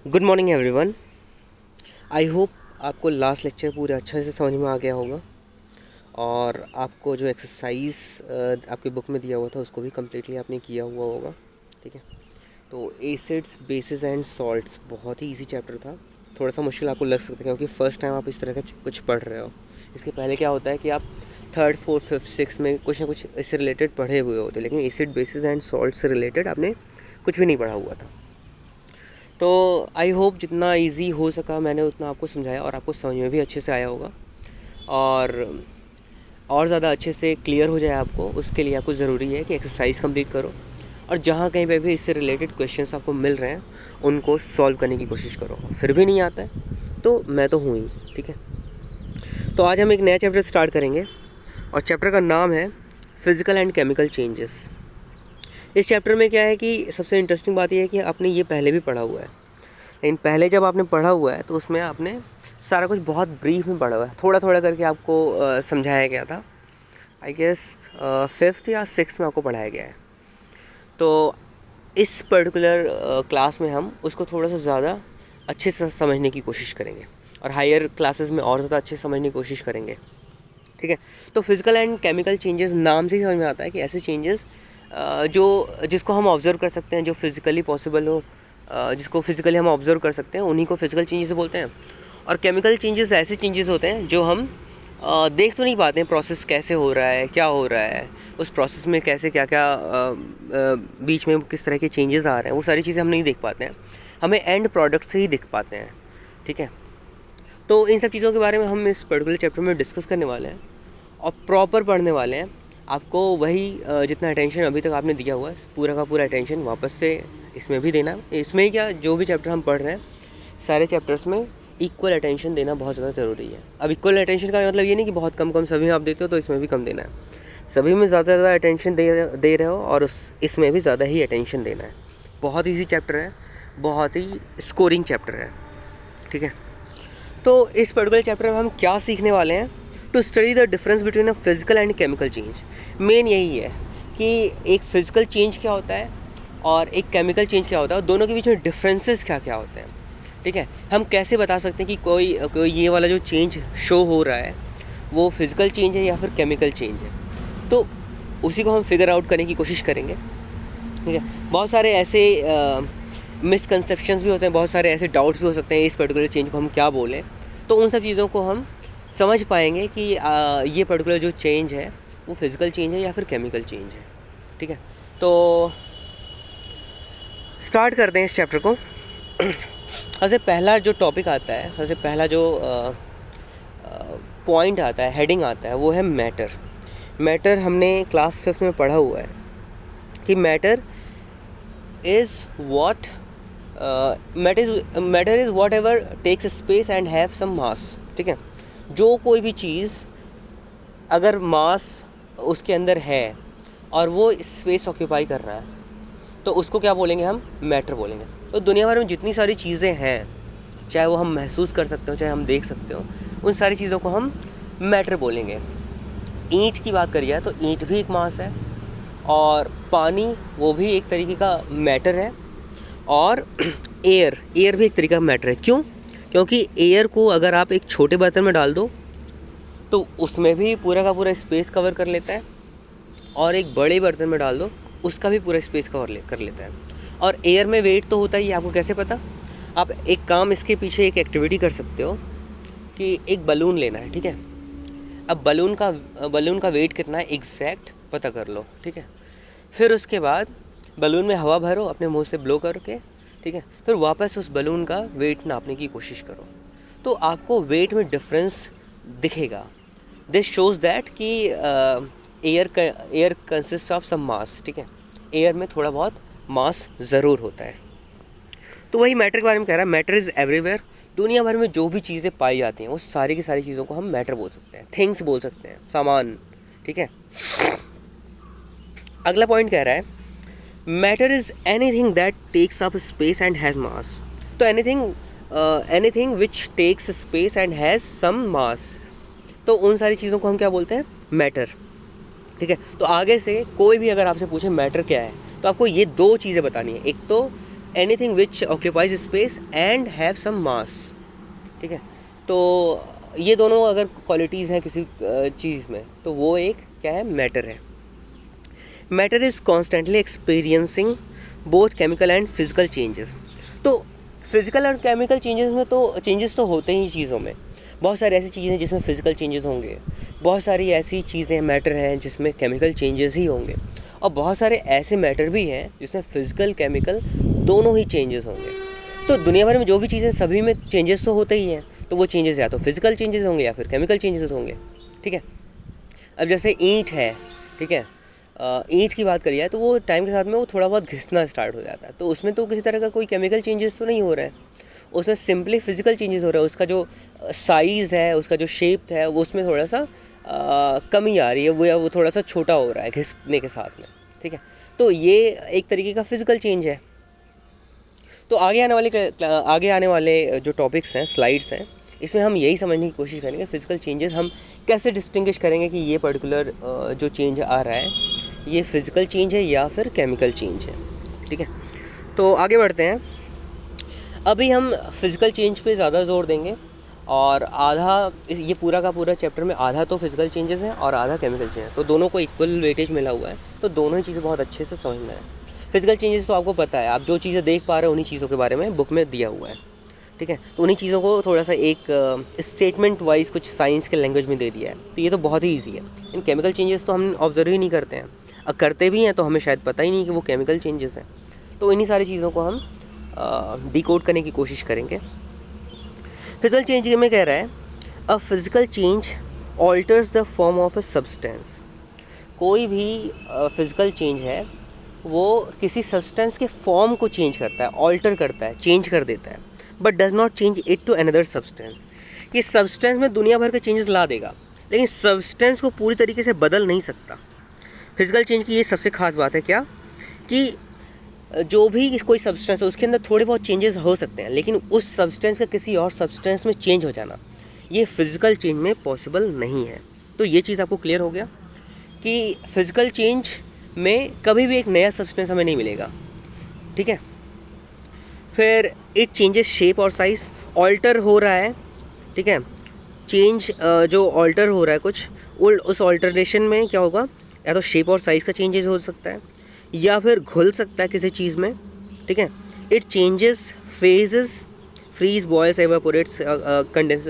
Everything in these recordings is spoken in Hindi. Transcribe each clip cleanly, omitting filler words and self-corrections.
Good morning everyone. I hope आपको लास्ट लेक्चर पूरा अच्छे से समझ में आ गया होगा और आपको जो एक्सरसाइज आपके बुक में दिया हुआ था उसको भी कम्प्लीटली आपने किया हुआ होगा। ठीक है, तो एसिड्स बेसिस एंड सॉल्ट्स बहुत ही इजी चैप्टर था। थोड़ा सा मुश्किल आपको लग सकता है क्योंकि फ़र्स्ट टाइम आप इस तरह का कुछ पढ़ रहे हो। इसके पहले क्या होता है कि आप थर्ड फोर्थ फिफ्थ सिक्स में कुछ ना कुछ इससे रिलेटेड पढ़े हुए होते, लेकिन एसिड बेसिस एंड सॉल्ट से रिलेटेड आपने कुछ भी नहीं पढ़ा हुआ था। तो आई होप जितना इजी हो सका मैंने उतना आपको समझाया और आपको समझ में भी अच्छे से आया होगा और ज़्यादा अच्छे से क्लियर हो जाए आपको, उसके लिए आपको ज़रूरी है कि एक्सरसाइज कंप्लीट करो और जहाँ कहीं पे भी इससे रिलेटेड क्वेश्चंस आपको मिल रहे हैं उनको सॉल्व करने की कोशिश करो। फिर भी नहीं आता है तो मैं तो हूँ ही। ठीक है, तो आज हम एक नया चैप्टर स्टार्ट करेंगे और चैप्टर का नाम है फिज़िकल एंड केमिकल चेंजेस। इस चैप्टर में क्या है कि सबसे इंटरेस्टिंग बात यह है कि आपने ये पहले भी पढ़ा हुआ है, लेकिन पहले जब आपने पढ़ा हुआ है तो उसमें आपने सारा कुछ बहुत ब्रीफ में पढ़ा हुआ है, थोड़ा थोड़ा करके आपको समझाया गया था। आई गेस फिफ्थ या सिक्स में आपको पढ़ाया गया है। तो इस पर्टिकुलर क्लास में हम उसको थोड़ा सा ज़्यादा अच्छे से समझने की कोशिश करेंगे और हायर क्लासेस में और ज़्यादा अच्छे से समझने की कोशिश करेंगे। ठीक है, तो फिज़िकल एंड केमिकल चेंजेस नाम से ही समझ में आता है कि ऐसे चेंजेस जिसको हम ऑब्ज़र्व कर सकते हैं, जो फिज़िकली पॉसिबल हो, जिसको फिज़िकली हम ऑब्ज़र्व कर सकते हैं, उन्हीं को फिज़िकल चेंजेस बोलते हैं। और केमिकल चेंजेस ऐसे चेंजेस होते हैं जो हम देख तो नहीं पाते हैं, प्रोसेस कैसे हो रहा है, क्या हो रहा है उस प्रोसेस में, कैसे क्या क्या बीच में किस तरह के चेंजेस आ रहे हैं, वो सारी चीज़ें हम नहीं देख पाते हैं, हमें एंड प्रोडक्ट से ही दिख पाते हैं। ठीक है, तो इन सब चीज़ों के बारे में हम इस पर्टिकुलर चैप्टर में डिस्कस करने वाले हैं और प्रॉपर पढ़ने वाले हैं। आपको वही जितना अटेंशन अभी तक आपने दिया हुआ है पूरा का पूरा अटेंशन वापस से इसमें भी देना। इसमें ही क्या, जो भी चैप्टर हम पढ़ रहे हैं सारे चैप्टर्स में इक्वल अटेंशन देना बहुत ज़्यादा ज़रूरी है। अब इक्वल अटेंशन का मतलब ये नहीं कि बहुत कम कम सभी में आप देते हो तो इसमें भी कम देना है, सभी में ज़्यादा ज़्यादा अटेंशन दे रहे हो और इसमें भी ज़्यादा ही अटेंशन देना है। बहुत ईजी चैप्टर है, बहुत ही स्कोरिंग चैप्टर है। ठीक है, तो इस पर्टिकुलर चैप्टर में हम क्या सीखने वाले हैं, to study the difference between a physical and chemical change. Main यही है कि एक फ़िज़िकल चेंज क्या होता है और एक केमिकल चेंज क्या होता है, दोनों के बीच में डिफरेंसेस क्या क्या होते हैं। ठीक है, हम कैसे बता सकते हैं कि कोई ये वाला जो चेंज शो हो रहा है वो फिज़िकल चेंज है या फिर केमिकल चेंज है, तो उसी को हम फिगर आउट करने की कोशिश करेंगे। ठीक है, बहुत सारे ऐसे मिसकंसेप्शंस भी होते हैं, बहुत सारे ऐसे डाउट्स भी हो सकते हैं इस पर्टिकुलर चेंज को हम क्या बोलें, तो उन सब चीज़ों को हम समझ पाएंगे कि ये पर्टिकुलर जो चेंज है वो फिज़िकल चेंज है या फिर केमिकल चेंज है। ठीक है, तो स्टार्ट करते हैं इस चैप्टर को। सबसे पहला जो टॉपिक आता है, सबसे पहला जो पॉइंट आता है, हेडिंग आता है, वो है मैटर। मैटर हमने क्लास फिफ्थ में पढ़ा हुआ है कि matter is what matter is whatever takes space and have some mass. ठीक है, जो कोई भी चीज़ अगर मास उसके अंदर है और वो स्पेस ऑक्यूपाई कर रहा है तो उसको क्या बोलेंगे, हम मैटर बोलेंगे। तो दुनिया भर में जितनी सारी चीज़ें हैं, चाहे वो हम महसूस कर सकते हो चाहे हम देख सकते हो, उन सारी चीज़ों को हम मैटर बोलेंगे। ईंट की बात करी जाए तो ईंट भी एक मास है और पानी वो भी एक तरीके का मैटर है और एयर भी एक तरीका का मैटर है। क्यों? क्योंकि एयर को अगर आप एक छोटे बर्तन में डाल दो तो उसमें भी पूरा का पूरा स्पेस कवर कर लेता है और एक बड़े बर्तन में डाल दो उसका भी पूरा स्पेस कर लेता है। और एयर में वेट तो होता ही है, आपको कैसे पता? आप एक काम, इसके पीछे एक एक्टिविटी कर सकते हो कि एक बलून लेना है। ठीक है, अब बलून का वेट कितना है एग्जैक्ट पता कर लो। ठीक है, फिर उसके बाद बलून में हवा भरो अपने मुंह से ब्लो करके। ठीक है, फिर वापस उस बलून का वेट नापने की कोशिश करो तो आपको वेट में डिफरेंस दिखेगा। दिस शोज़ दैट कि air consist of some mass. ठीक है, एयर में थोड़ा बहुत मास ज़रूर होता है। तो वही मैटर के बारे में कह रहा है, मैटर इज़ एवरीवेयर। दुनिया भर में जो भी चीज़ें पाई जाती हैं वो सारी की सारी चीज़ों को हम मैटर बोल सकते हैं, थिंग्स बोल सकते हैं, सामान। ठीक है, अगला पॉइंट कह रहा है matter is anything that takes up space and has mass. तो anything which takes space and has some mass, तो उन सारी चीज़ों को हम क्या बोलते हैं, मैटर। ठीक है, तो आगे से कोई भी अगर आपसे पूछे मैटर क्या है तो आपको ये दो चीज़ें बतानी है। एक तो anything which occupies space and have some mass, ठीक है। तो ये दोनों अगर क्वालिटीज़ हैं किसी चीज़ में तो वो एक क्या है, मैटर है। Matter is constantly experiencing both chemical and physical changes. तो फिजिकल और केमिकल चेंजेस में तो चेंजेस तो होते ही चीज़ों में, बहुत सारी ऐसी चीज़ें हैं जिसमें फिजिकल चेंजेस होंगे, बहुत सारी ऐसी चीज़ें मैटर हैं जिसमें केमिकल चेंजेस ही होंगे, और बहुत सारे ऐसे मैटर भी हैं जिसमें फिजिकल केमिकल दोनों ही चेंजेस होंगे। तो दुनिया भर में जो भी चीज़ें, सभी में चेंजेस तो होते ही हैं, तो वो चेंजेस या तो फिजिकल चेंजेस होंगे या फिर केमिकल चेंजेस होंगे, ठीक है। अब जैसे ईंट है, ठीक है, ईंट की बात करी जाए तो वो टाइम के साथ में वो थोड़ा बहुत घिसना स्टार्ट हो जाता है, तो उसमें तो किसी तरह का कोई केमिकल चेंजेस तो नहीं हो रहा है, उसमें सिंपली फिजिकल चेंजेस हो रहा है। उसका जो साइज़ है, उसका जो शेप है, वो उसमें थोड़ा सा कमी आ रही है, वो थोड़ा सा छोटा हो रहा है घिसने के साथ में, ठीक है। तो ये एक तरीके का फिजिकल चेंज है। तो आगे आने वाले जो टॉपिक्स हैं, स्लाइड्स हैं, इसमें हम यही समझने की कोशिश करेंगे फिजिकल चेंजेस हम कैसे डिस्टिंग्विश करेंगे कि ये पर्टिकुलर जो चेंज आ रहा है ये फिजिकल चेंज है या फिर केमिकल चेंज है, ठीक है। तो आगे बढ़ते हैं। अभी हम फिजिकल चेंज पे ज़्यादा जोर देंगे, और आधा ये पूरा का पूरा चैप्टर में आधा तो फिजिकल चेंजेस हैं और आधा केमिकल चेंज है, तो दोनों को इक्वल वेटेज मिला हुआ है, तो दोनों ही चीज़ें बहुत अच्छे से समझना है। फिजिकल चेंजेस तो आपको पता है, आप जो चीज़ें देख पा रहे हो उन्हीं चीज़ों के बारे में बुक में दिया हुआ है, ठीक है। तो उन्हीं चीज़ों को थोड़ा सा एक स्टेटमेंट वाइज कुछ साइंस के लैंग्वेज में दे दिया है, तो ये तो बहुत ही ईजी है। इन केमिकल चेंजेस तो हम ऑब्जर्व ही नहीं करते हैं, और करते भी हैं तो हमें शायद पता ही नहीं कि वो केमिकल चेंजेस हैं। तो इन्हीं सारी चीज़ों को हम डिकोड करने की कोशिश करेंगे। फिजिकल चेंज में कह रहा है a physical change alters the form of a substance. कोई भी फिजिकल चेंज है वो किसी सब्सटेंस के फॉर्म को चेंज करता है, ऑल्टर करता है, चेंज कर देता है, but does not change it to another substance. ये सब्सटेंस में दुनिया भर के चेंजेस ला देगा, लेकिन सब्सटेंस को पूरी तरीके से बदल नहीं सकता। फिजिकल चेंज की ये सबसे खास बात है क्या, कि जो भी कोई सब्सटेंस है उसके अंदर थोड़े बहुत चेंजेस हो सकते हैं, लेकिन उस सब्सटेंस का किसी और सब्सटेंस में चेंज हो जाना ये फिजिकल चेंज में पॉसिबल नहीं है। तो ये चीज़ आपको क्लियर हो गया कि फिजिकल चेंज में कभी भी एक नया सब्सटेंस हमें नहीं मिलेगा, ठीक है। फिर इट चेंजेस शेप और साइज़, ऑल्टर हो रहा है, ठीक है। चेंज जो ऑल्टर हो रहा है कुछ, उस ऑल्टरेशन में क्या होगा, या तो शेप और साइज़ का चेंजेस हो सकता है या फिर घुल सकता है किसी चीज़ में, ठीक है। It changes phases, freeze, boils, evaporates, condense,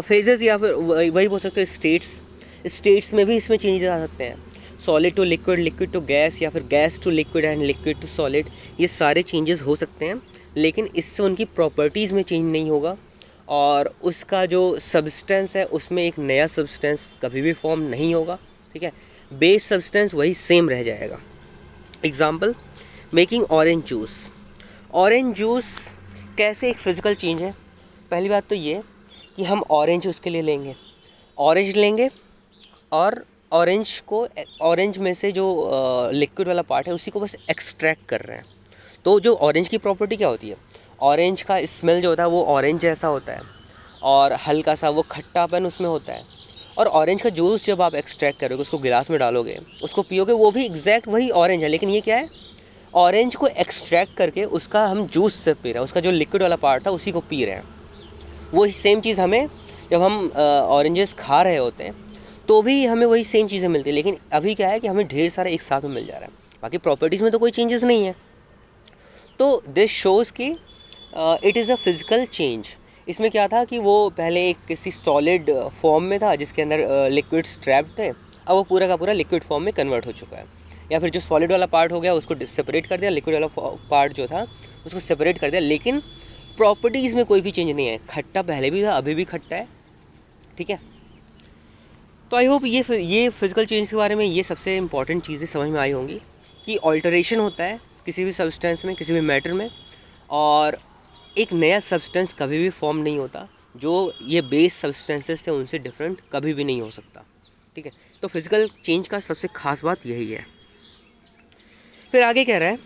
phases, या फिर वही बोल सकते हो स्टेट्स में भी इसमें चेंजेस आ सकते हैं। Solid to liquid, liquid to gas, या फिर gas to liquid and liquid to solid, ये सारे चेंजेस हो सकते हैं, लेकिन इससे उनकी प्रॉपर्टीज़ में चेंज नहीं होगा, और उसका जो सब्सटेंस है उसमें एक नया सब्सटेंस कभी भी फॉर्म नहीं होगा, ठीक है। बेस सब्सटेंस वही सेम रह जाएगा। Example, making orange juice. Orange juice कैसे एक फ़िज़िकल चेंज है? पहली बात तो ये कि हम ऑरेंज उसके लिए लेंगे, ऑरेंज लेंगे और ऑरेंज में से जो लिक्विड वाला पार्ट है उसी को बस एक्सट्रैक्ट कर रहे हैं। तो जो ऑरेंज की प्रॉपर्टी क्या होती है, ऑरेंज का स्मेल जो होता है वो ऑरेंज जैसा होता है, और हल्का सा वो खट्टापन उसमें होता है। और ऑरेंज का जूस जब आप एक्सट्रैक्ट करोगे, उसको गिलास में डालोगे, उसको पियोगे, वो भी एग्जैक्ट वही ऑरेंज है, लेकिन ये क्या है, ऑरेंज को एक्सट्रैक्ट करके उसका हम जूस से पी रहे हैं, उसका जो लिक्विड वाला पार्ट था उसी को पी रहे हैं। वो सेम चीज़ हमें जब हम ऑरेंजेस खा रहे होते हैं तो भी हमें वही सेम चीज़ें मिलती है, लेकिन अभी क्या है कि हमें ढेर सारा एक साथ में मिल जा रहा है, बाकी प्रॉपर्टीज़ में तो कोई चेंजेस नहीं है। तो दिस शोज़ कि it is a physical change. इसमें क्या था कि वो पहले एक किसी सॉलिड फॉर्म में था जिसके अंदर लिक्विड्स ट्रैप्ड थे, अब वो पूरा का पूरा लिक्विड फॉर्म में कन्वर्ट हो चुका है, या फिर जो सॉलिड वाला पार्ट हो गया उसको सेपरेट कर दिया, लिक्विड वाला पार्ट जो था उसको सेपरेट कर दिया, लेकिन प्रॉपर्टीज़ में कोई भी चेंज नहीं है। खट्टा पहले भी था, अभी भी खट्टा है, ठीक है। तो आई होप ये फिज़िकल चेंज के बारे में ये सबसे इंपॉर्टेंट चीज़ें समझ में आई होंगी कि ऑल्टरेशन होता है किसी भी सब्सटेंस में, किसी भी मैटर में, और एक नया सब्सटेंस कभी भी फॉर्म नहीं होता। जो ये बेस सब्सटेंसेस थे उनसे डिफरेंट कभी भी नहीं हो सकता, ठीक है। तो फिज़िकल चेंज का सबसे खास बात यही है। फिर आगे कह रहा है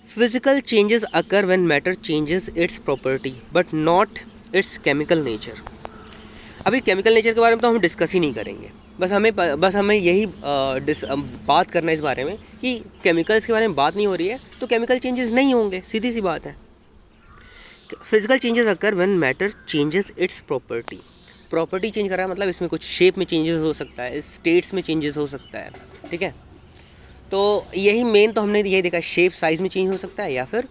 physical changes occur when matter changes it's property but not it's chemical nature. अभी केमिकल नेचर के बारे में तो हम डिस्कस ही नहीं करेंगे, बस हमें यही बात करना है इस बारे में कि केमिकल्स के बारे में बात नहीं हो रही है तो केमिकल चेंजेस नहीं होंगे, सीधी सी बात है। Physical changes occur when matter changes it's property change कर रहा है, मतलब इसमें कुछ शेप में चेंजेस हो सकता है, स्टेट्स में चेंजेस हो सकता है, ठीक है। तो यही मेन तो हमने यही देखा, शेप साइज़ में चेंज हो सकता है या फिर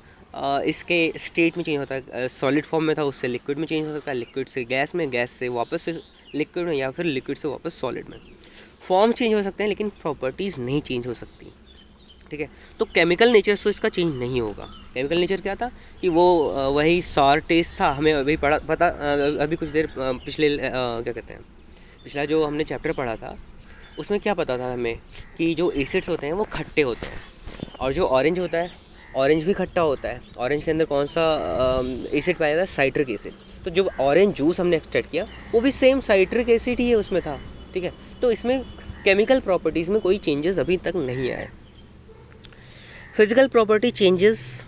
इसके स्टेट में चेंज होता है। सॉलिड फॉर्म में था उससे लिक्विड में चेंज हो सकता है, लिक्विड से गैस में, गैस से वापस से लिक्विड में, या फिर लिक्विड से वापस सॉलिड में। फॉर्म चेंज हो सकते हैं लेकिन प्रॉपर्टीज़ नहीं चेंज हो सकती, ठीक है। तो केमिकल नेचर तो इसका चेंज नहीं होगा। केमिकल नेचर क्या था कि वो वही सॉर टेस्ट था, हमें अभी पता अभी कुछ देर पिछले क्या कहते हैं, पिछला जो हमने चैप्टर पढ़ा था उसमें क्या पता था हमें कि जो एसिड्स होते हैं वो खट्टे होते हैं, और जो ऑरेंज होता है, ऑरेंज भी खट्टा होता है। ऑरेंज के अंदर कौन सा एसिड पाया जाता है? Citric acid. तो जब ऑरेंज जूस हमने एक्सट्रैक्ट किया वो भी सेम साइट्रिक एसिड ही है उसमें था, ठीक है। तो इसमें केमिकल प्रॉपर्टीज़ में कोई चेंजेस अभी तक नहीं आए। Physical property changes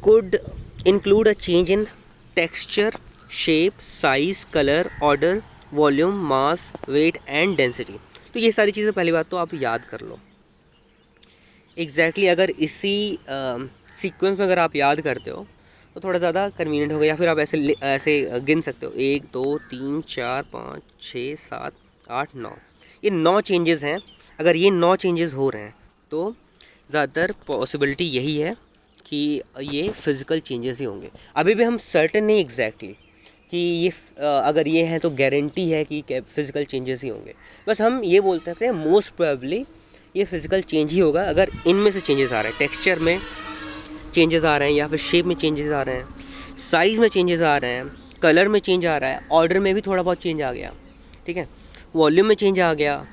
could include a change in texture, shape, size, color, order, volume, mass, weight and density। तो ये सारी चीज़ें पहली बात तो आप याद कर लो। अगर इसी सीक्वेंस में अगर आप याद करते हो तो थोड़ा ज़्यादा कन्वीनियंट होगा, या फिर आप ऐसे गिन सकते हो 1 2 3 4 5 6 7 8 9। ये 9 चेंजेस हैं। अगर ये 9 चेंजेस हो रहे हैं तो ज़्यादातर पॉसिबिलिटी यही है कि ये फिज़िकल चेंजेस ही होंगे। अभी भी हम सर्टेन नहीं एग्जैक्टली कि ये अगर ये है तो गारंटी है कि फ़िज़िकल चेंजेस ही होंगे। बस हम ये बोल सकते हैं मोस्ट प्रोबेबली ये फ़िज़िकल चेंज ही होगा अगर इनमें से चेंजेस आ रहे हैं। टेक्सचर में चेंजेस आ रहे हैं, या फिर शेप में चेंजेस आ रहे हैं, साइज़ में चेंजेस आ रहे हैं, कलर में चेंज आ रहा है, ऑर्डर में भी थोड़ा बहुत चेंज आ गया, ठीक है, वॉल्यूम में चेंज आ गया,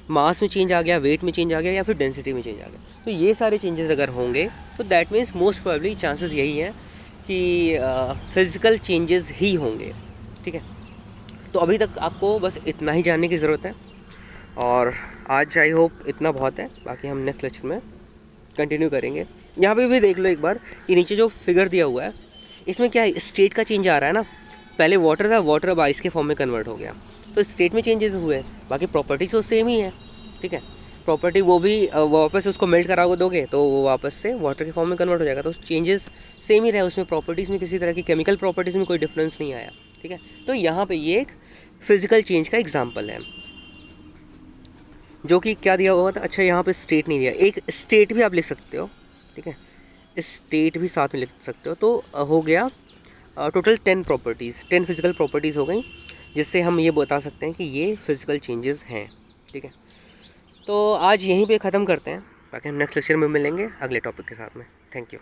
मास में चेंज आ गया, वेट में चेंज आ गया, या फिर डेंसिटी में चेंज आ गया। तो ये सारे चेंजेस अगर होंगे तो that means most probably chances यही है कि फिज़िकल चेंजेस ही होंगे, ठीक है। तो अभी तक आपको बस इतना ही जानने की ज़रूरत है, और आज आई होप इतना बहुत है। बाकी हम नेक्स्ट लेक्चर में कंटिन्यू करेंगे। यहाँ पे भी देख लो एक बार, ये नीचे जो फिगर दिया हुआ है इसमें क्या है, स्टेट का चेंज आ रहा है ना। पहले वाटर था, वाटर अब आइस के फॉर्म में कन्वर्ट हो गया, तो स्टेट में चेंजेस हुए। बाकी प्रॉपर्टीज तो सेम ही है, ठीक है। प्रॉपर्टी वो भी वापस उसको मेल्ट करा दोगे तो वो वापस से वाटर के फॉर्म में कन्वर्ट हो जाएगा, तो चेंजेस सेम ही रहे। उसमें प्रॉपर्टीज़ में किसी तरह की केमिकल प्रॉपर्टीज़ में कोई डिफरेंस नहीं आया, ठीक है। तो यहाँ पे ये एक फिजिकल चेंज का एग्जांपल है, जो कि क्या दिया हुआ था। अच्छा, यहाँ पे स्टेट नहीं दिया, एक स्टेट भी आप लिख सकते हो, ठीक है, स्टेट भी साथ में लिख सकते हो। तो हो गया टोटल 10 प्रॉपर्टीज़, 10 फिजिकल प्रॉपर्टीज़ हो गई, जिससे हम ये बता सकते हैं कि ये फिजिकल चेंजेस हैं, ठीक है। तो आज यहीं पे ख़त्म करते हैं, बाकी हम नेक्स्ट लेक्चर में मिलेंगे अगले टॉपिक के साथ में। Thank you.